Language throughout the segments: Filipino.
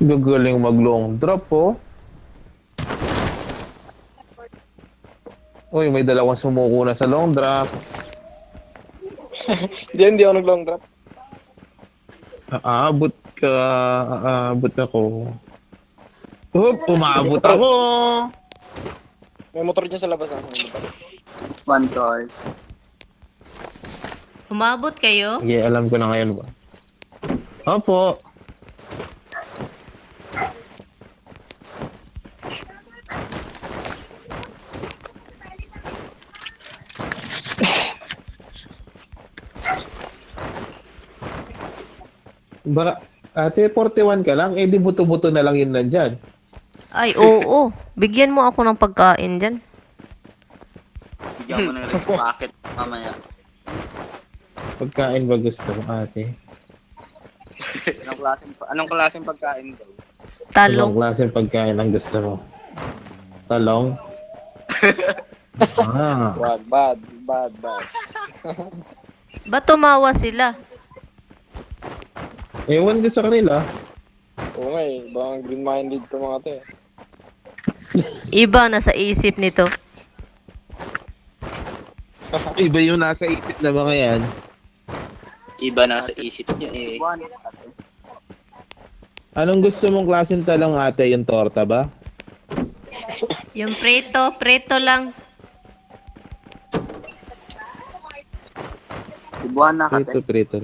Gagaling mag-long drop, oh. Uy, may dalawang sumuko na sa long drop. Hindi ako nag-long drop. Aabot ako. Hup, umabot ako. May motor dyan sa labas. It's one cars. Umabot kayo? Sige, alam ko na ngayon ba. Opo. Baka, ate, 41 ka lang, eh di buto-buto na lang yun nandyan. Ay, oo. Bigyan mo ako ng pagkain dyan. Bigyan mo ng red packet mamaya. Pagkain ba gusto mo, ate? Anong klaseng pagkain daw? Anong Talong. klaseng pagkain ang gusto mo? Talong? Ah, Wag, bad. Ba't tumawa sila? ewan din sa kanila. Oo nga eh, baka green-minded to mga to eh. Iba na sa isip nito. Iba yung nasa isip na mga yan. Iba na sa isip niyo eh. Anong gusto mong klaseng talong, ate? Yung torta ba? Yung preto lang. Ibuhan na Prito, kate. prito.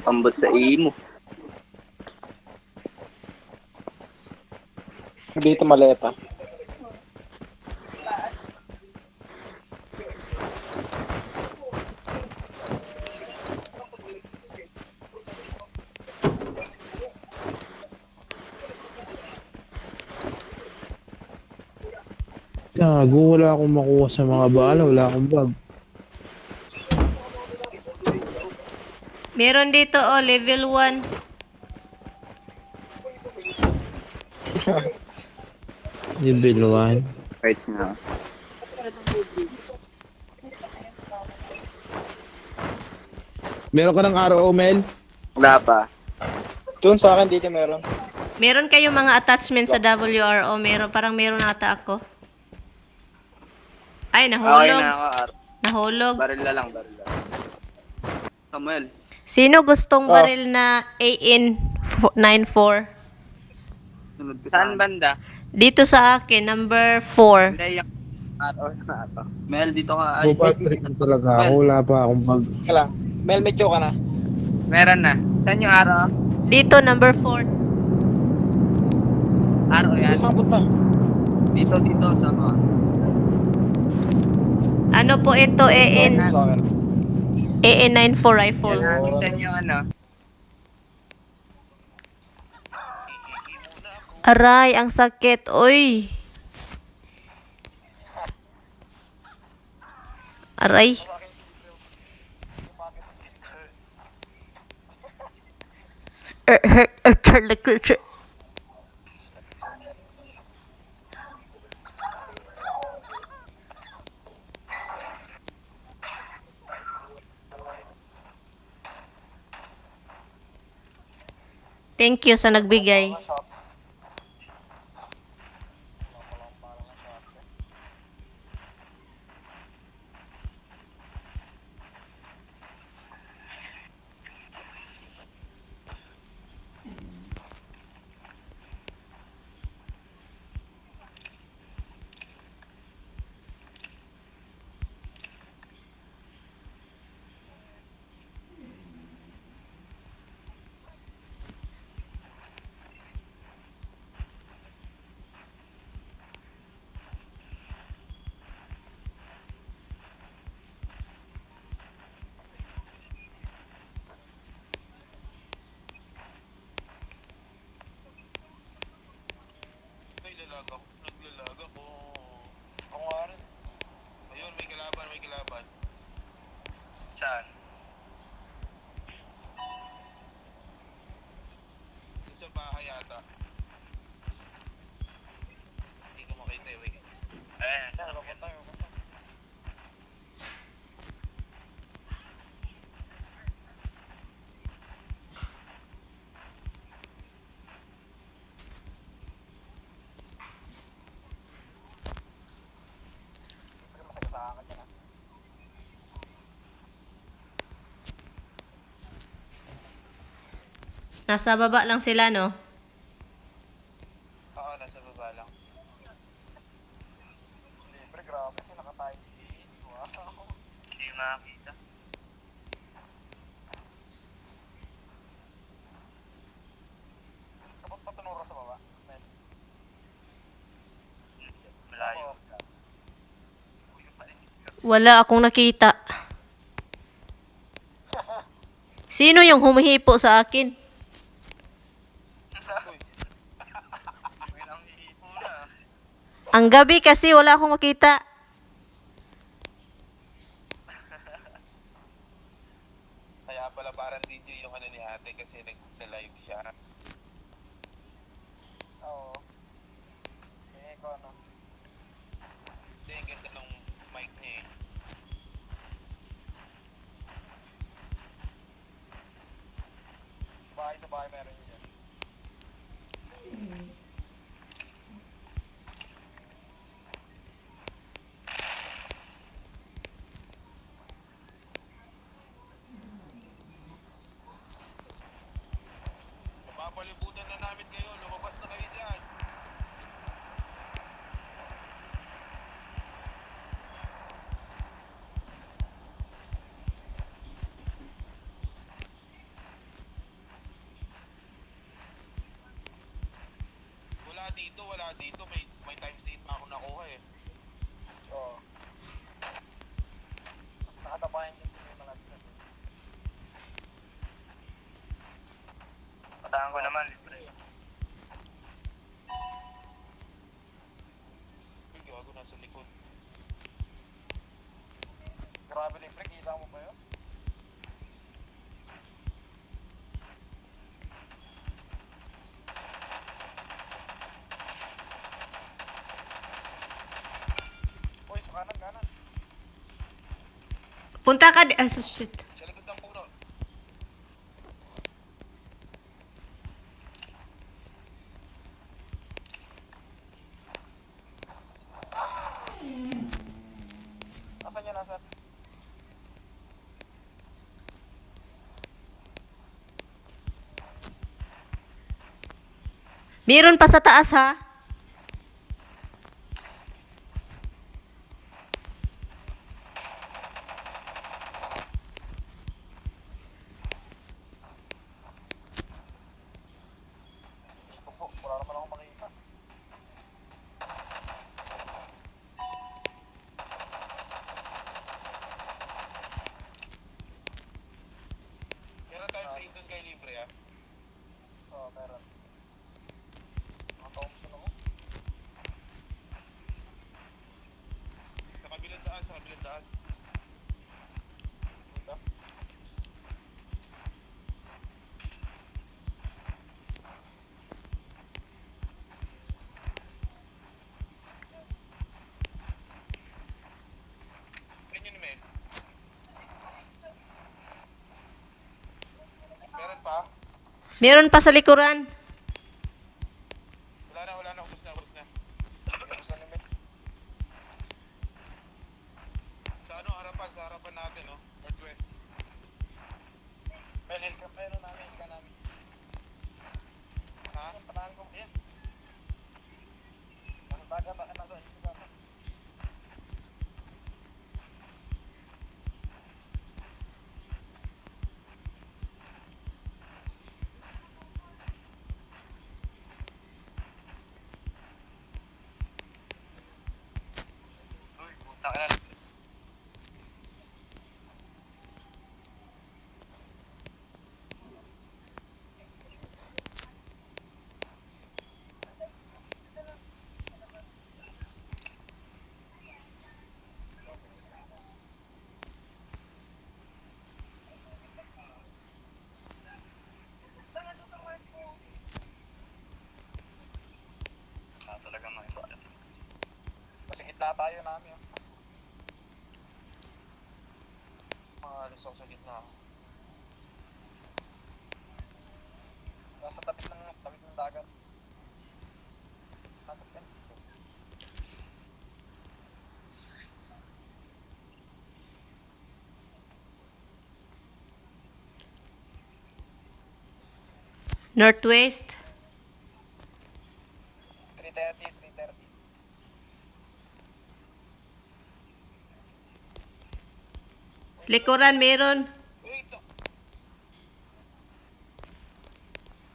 Pambot sa imo. Dito maleta. Gago, wala akong makuha sa mga bala. Wala akong bag. Meron dito, oh, level 1. Level 1. Right na. Meron ka ng RO, Mel? Wala pa. Doon sa akin dito meron. Meron kayong mga attachment sa WRO. Parang meron ata ako. Ay, Okay nahulog. na ako. Nahulog. Baril na lang. Samuel. Sino gustong Oh. baril na AN94? Sunod ka saan banda? Dito sa akin, number 4. Hindi yung araw na ito. Mel, dito ka. Super trick talaga ako. Wala pa akong bag. Teka lang. Mel, medyo ka na. Meron na. Saan yung araw? Dito, number 4. Araw yan. Saan punta? Dito, sama. Ano po ito? Sa akin. AN94 rifle. Saan yung ano? Aray, ang sakit. Uy. Aray. Hurt. Thank you sa nagbigay. Naglalag ako. Ako nga rin. Ayun, may kalaban. Saan? Sa bahay yata. Hindi ko makita eh. Wait. Ano ba tayo? Nasa baba lang sila, no? Oo, nasa baba lang. Siyempre, grabe. Naka-times 8. Wow. Hindi makakita. Kapag patunuro sa baba. Men. Malayo. Wala akong nakita. Sino yung humihipo sa akin? May nang hihipo na. Ang gabi kasi wala akong makita. Kaya pala parang DJ yung ano ni ate kasi nag-live siya. Oo. Eh, ko ano. Hindi, ang ganda ng mic niya eh. Sa bahay meron yun dyan. Mapapalibutan na namin kayo. Lumabas na kayo dyan. Wala dito, wala dito. May times 8 pa ako nakuha eh. Oo. Nakatabayan din sila yung malapit sa akin. Patahan ko naman, libre. Uy, gago nasa likod. Grabe libre, kita mo ba yun? Uy, sa kanan, kanan. Punta ka di... Ah, shit. Sa likod ng puno. Asan yan, asan? Meron pa sa taas, ha? Gusto po, wala naman akong makita. Meron times 8 doon kay libre ah. Oo, meron. Nakataumsan ako. Sa kabilang daan, sa kabilang daan. Dito. Ganyan naman. Meron pa? Meron pa sa likuran. Wala na. Ubus na. Tapos na limit. Sa ano, sa harapan natin, no? Northwest. May hill camp, meron namin, hill camp namin. Ha? Ang patahan ko, yan. Nasa dagat, nasa hill camp. Uy, puta ka. Talaga makita. Kasi gitna tayo namin. Maalis ako sa gitna. Nasa tabi ng dagat. Dagat yan. Northwest. 330. Likuran meron. Uy, ito.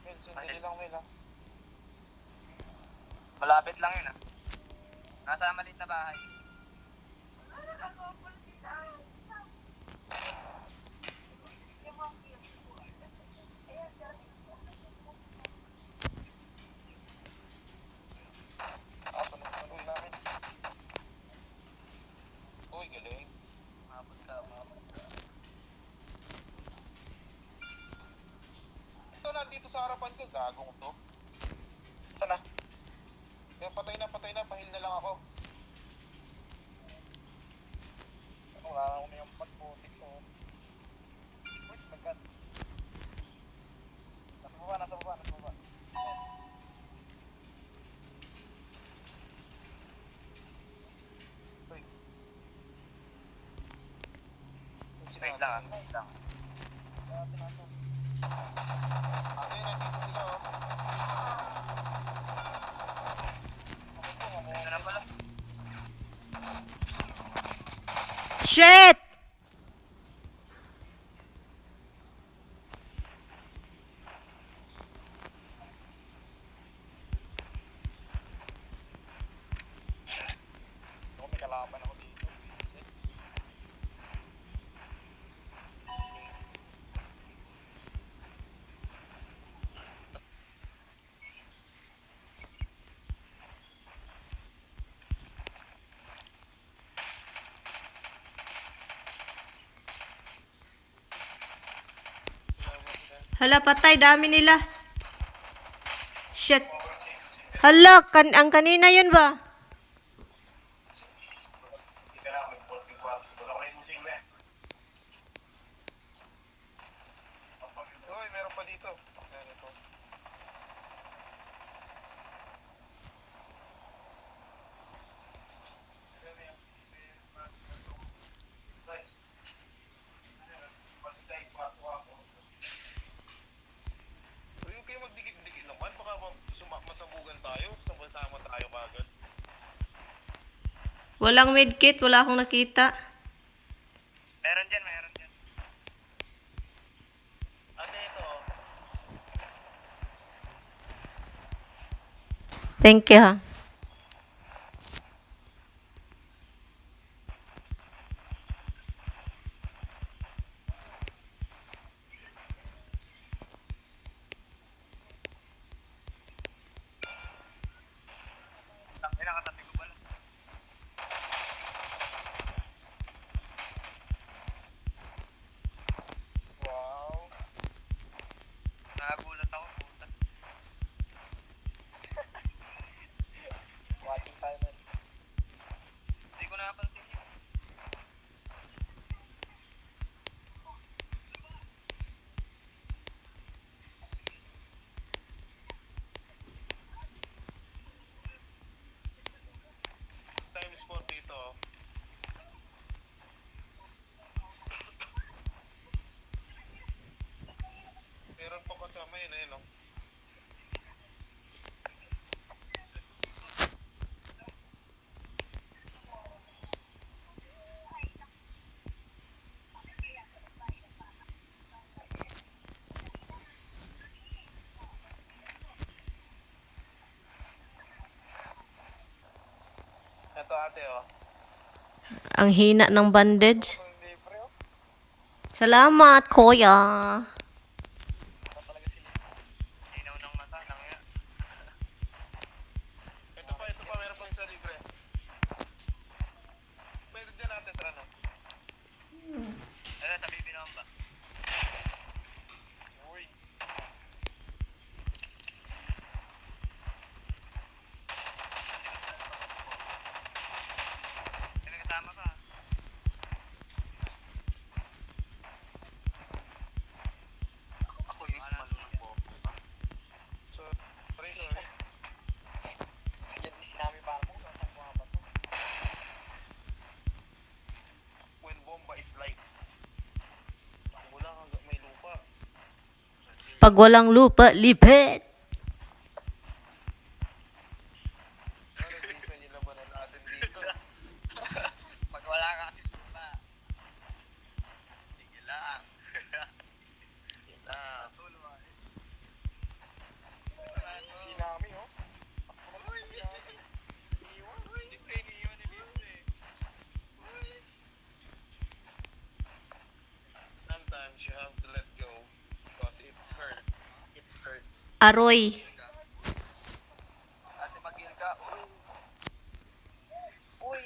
Mel, sandali lang, Mel, ha? Malapit lang yun ah. Nasa maliit na bahay. Uy, namin. Uy, galing. Mabot ka. Ito, nandito sa harapan ko. Gagong to. Sana? Kaya patay na. Pahil na lang ako. Wala akong yung pagputik so. Uy, nagkat. Nasa baba. Uy. Wait lang. Ate, nandito sila, oh. Ito na pala. Shit! Ako, may kalaban ako dito. Easy. Hala, patay. Dami nila. Shit. Hala, ang kanina yun ba? Uy, meron pa dito. Meron ito. Uy, huwag kayo magdikit-dikit naman. Baka masabugan tayo. Sama tayo kagad. Walang medkit. Wala akong nakita. Meron dyan. Ate, ito. Thank you, ha. Ay, nakatabi ko pala. Wow. Nagulat ako. Puta. Watching time, man. Hindi ko napansin yun. Times 4 dito. Meron pa kasama yun, no? Ito, ate, oh. Ang hina ng bandage. Ang libre, oh. Salamat, kuya. Linaw ng mata. Nang yan. Ito pa, meron pang isa libre. Meron dyan natin sa ano. Ano, sa bibinom ba? Uy. Pinagkasama ka. Pag walang lupa, lipit. Ano reason yung labanan natin dito? Pag wala ka kasi pa. Sige lang. Sige lang. Tulungan. Si Nami, oh. Uy! Iniwan. Uy! Siyempre iniwan ni Liz eh. Uy! Sometimes you have to let go because it's hurt. It hurts. Aroy. Ate mag-heal ka. Uy! Uy!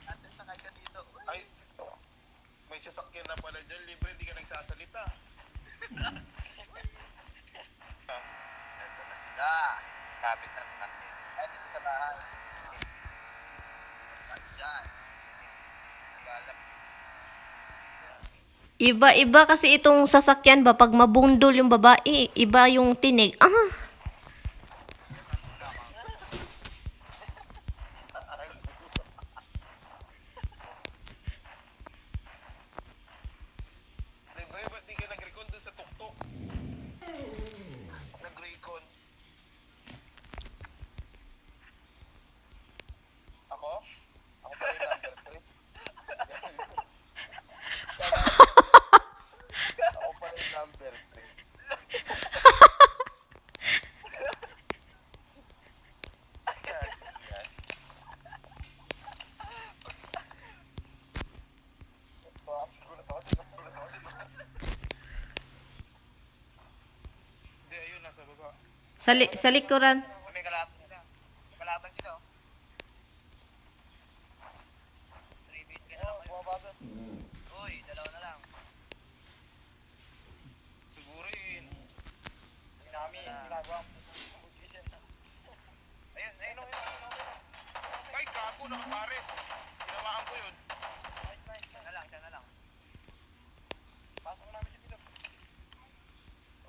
Ate sakay ka dito. Uy! Ay, may sasakyan na pala dyan. Libre, hindi ka nagsasalita. Ito na sila. Kapit na natin. Ay, dito sa bahay. Diyan. Nagalap. Iba-iba kasi itong sasakyan ba, pag mabundol yung babae, iba yung tinig. Ah, Libre, ba't di ka nag-recon dun sa tuktok? Nag-recon. Ako? Ako pa rin number 3. Ako pa rin number 3. Hindi, ayun, nasa baba. sa likuran. May kalaban sila. May kalaban sila. 3v3 na lang kayo. Uy, dalawa na lang. Siguro yun. Namin, ginagawa mo sa competition. Ayun, ayun, ayun. Ay, kago, nakapare. Ginamaan ko yun. Nice, nice. Siya na lang, siya na lang. Pasok namin si Pito.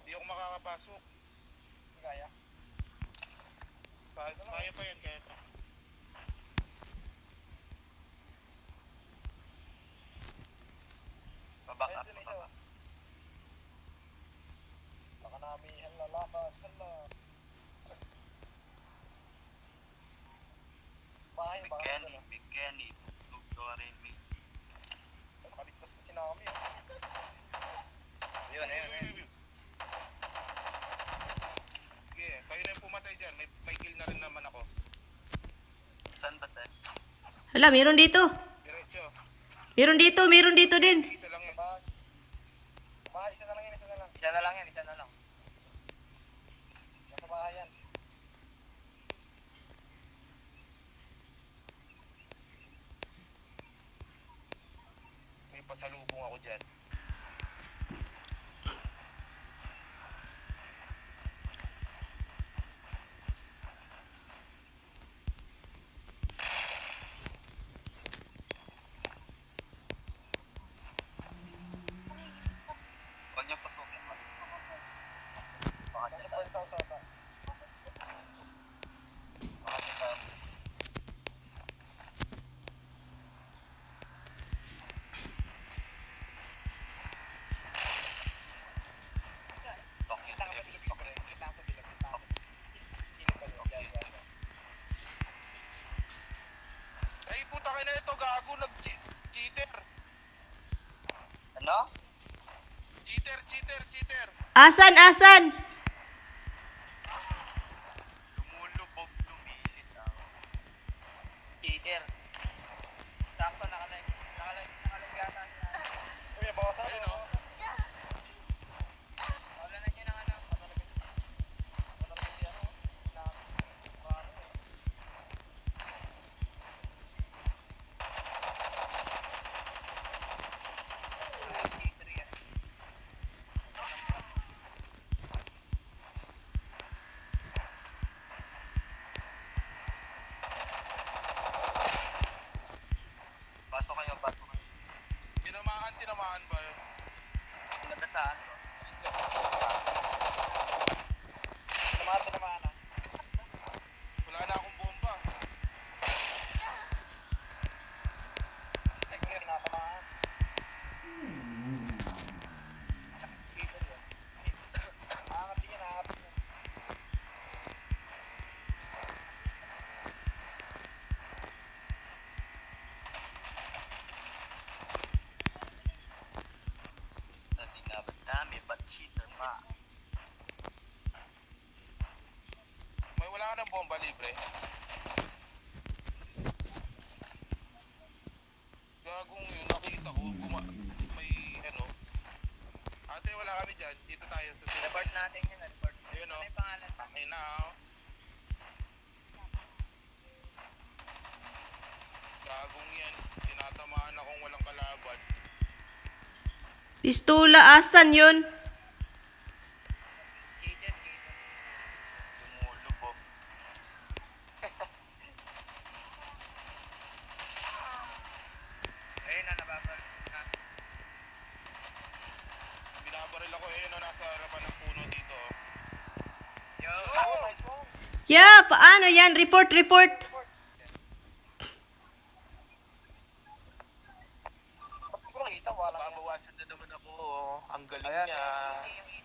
Hindi ako makakapasok. Hindi kaya. Kaya pa yan, kaya pa. Babak up, babak up. Baka namin, hala, lakad, hala. Bahay, baka na. Big Kenny, tugdo rin mi. Nakaligtas ko si Nami. Ayun, ayun, ayun. Sige, kayo na yung pumatay dyan. May kill na rin naman ako. Saan ba tayo? Hala, meron dito. Diretso. Meron dito din. Isa lang yun. Bahay, isa na lang yan, isa na lang. Isa na lang yan, isa na lang. Nasa bahay yan. May pasalubong ako dyan. Huwag niyo pasukin. Baka niya tayo sa usapa. Baka niya tayo. Tokyo, Ay, puta kayo na ito. Gago, nag-cheater. Ano? Cheater. Asan? Lumulubog, lumilit ako. Cheater. Sakto, nakalag yata siya. Uy, bawasan. Ayun, oh. Wala na niya ng ano. Patalaga si ano. Parang eh. Cheater yan. bomba libre. Gagong yun, nakita ko, may ano. Ate, wala kami dyan. Dito tayo sa sila. Report natin yun, report. Ayun o. May pangalan pa. Ay na o. Gagong yan. Tinatamaan akong walang kalaban. Pistola, asan yun? Gated. Lumulubog. Ayun na, nababal. Na. Binabaril ako eh, no, nasa harapan ng puno dito. Oh. Yo! Yeah, paano yan? Report. Kita, wala. Babawasan na naman ako. Oh. Ang galing Ayan. niya. Yung